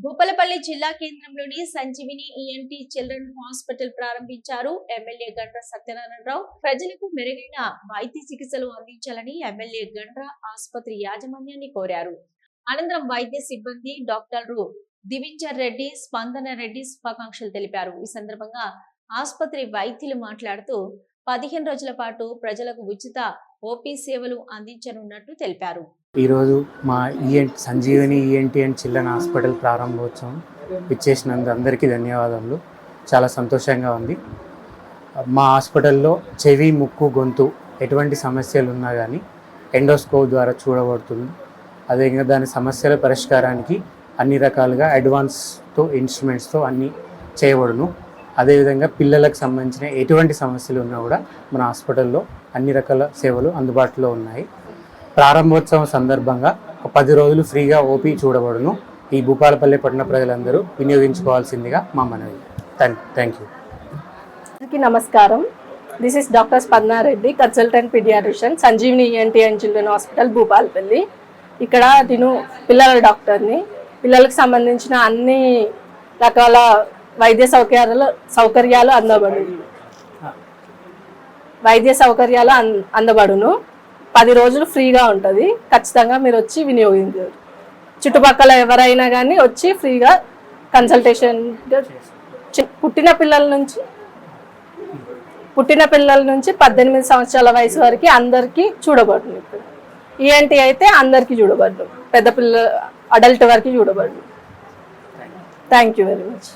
భూపాలపల్లి జిల్లా కేంద్రంలోని Sanjeevini ENT children hospital ప్రారంభించారు ఎమ్మెల్యే గండ్ర సత్యనారాయణరావు. ప్రజలకు మెరుగైన వైద్య చికిత్సలు అందించాలని ఎమ్మెల్యే గండ్ర ఆసుపత్రి యాజమాన్యాన్ని కోరారు. అనంతరం వైద్య సిబ్బంది డాక్టర్లు దివింజర్ రెడ్డి, స్పందన రెడ్డి శుభాకాంక్షలు తెలిపారు. ఈ సందర్భంగా ఆసుపత్రి వైద్యులు మాట్లాడుతూ 15 రోజుల పాటు ప్రజలకు ఉచిత ఓపీ సేవలు అందించనున్నట్టు తెలిపారు. ఈరోజు మా Sanjeevani ENT and children hospital ప్రారంభోత్సవం ఇచ్చేసినందుకు అందరికీ ధన్యవాదాలు. చాలా సంతోషంగా ఉంది. మా హాస్పిటల్లో చెవి, ముక్కు, గొంతు ఎటువంటి సమస్యలు ఉన్నా కానీ ఎండోస్కోప్ ద్వారా చూడబడుతుంది. అదేవిధంగా దాని సమస్యల పరిష్కారానికి అన్ని రకాలుగా అడ్వాన్స్తో ఇన్స్ట్రుమెంట్స్తో అన్నీ చేయబడును. అదేవిధంగా పిల్లలకు సంబంధించిన ఎటువంటి సమస్యలు ఉన్నా కూడా మన హాస్పిటల్లో అన్ని రకాల సేవలు అందుబాటులో ఉన్నాయి. ప్రారంభోత్సవం సందర్భంగా 10 రోజులు ఫ్రీగా ఓపీ చూడబడును. ఈ భూపాలపల్లి పట్టణ ప్రజలందరూ వినియోగించుకోవాల్సిందిగా మా మనవి. Thank you. నమస్కారం. This is doctor Spandana Reddy, consultant paediatrician, Sanjeevini ENT and children hospital Bhupalpally. ఇక్కడ నేను పిల్లల డాక్టర్ని. పిల్లలకు సంబంధించిన అన్ని రకాల వైద్య సౌకర్యాలు అందబడును. 10 రోజులు ఫ్రీగా ఉంటుంది. ఖచ్చితంగా మీరు వచ్చి వినియోగించారు. చుట్టుపక్కల ఎవరైనా కానీ వచ్చి ఫ్రీగా కన్సల్టేషన్ పుట్టిన పిల్లల నుంచి 18 సంవత్సరాల వయసు వరకు అందరికీ చూడబడును. ఇప్పుడు ఈఎన్టీ అయితే అందరికీ చూడబడును, పెద్ద పిల్ల అడల్ట్ వరకు చూడబడును. Thank you very much.